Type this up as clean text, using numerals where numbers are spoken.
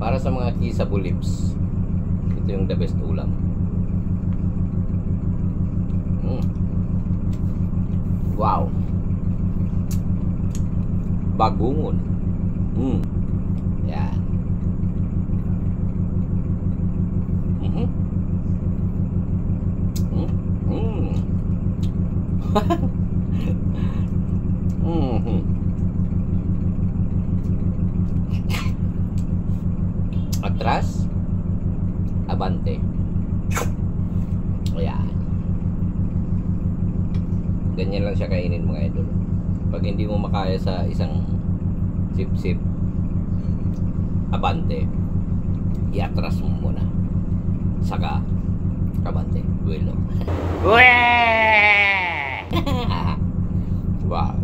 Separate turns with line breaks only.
Para sa mga kissable lips, ito yung the best ulam. Wow. Bagungon. Yan. Atras, abante. Ayan. Ganyan lang siya kainin, mga idol. Pag hindi mo makaya sa isang sip-sip, abante, iatras mo muna, saka abante, duelo. Wow.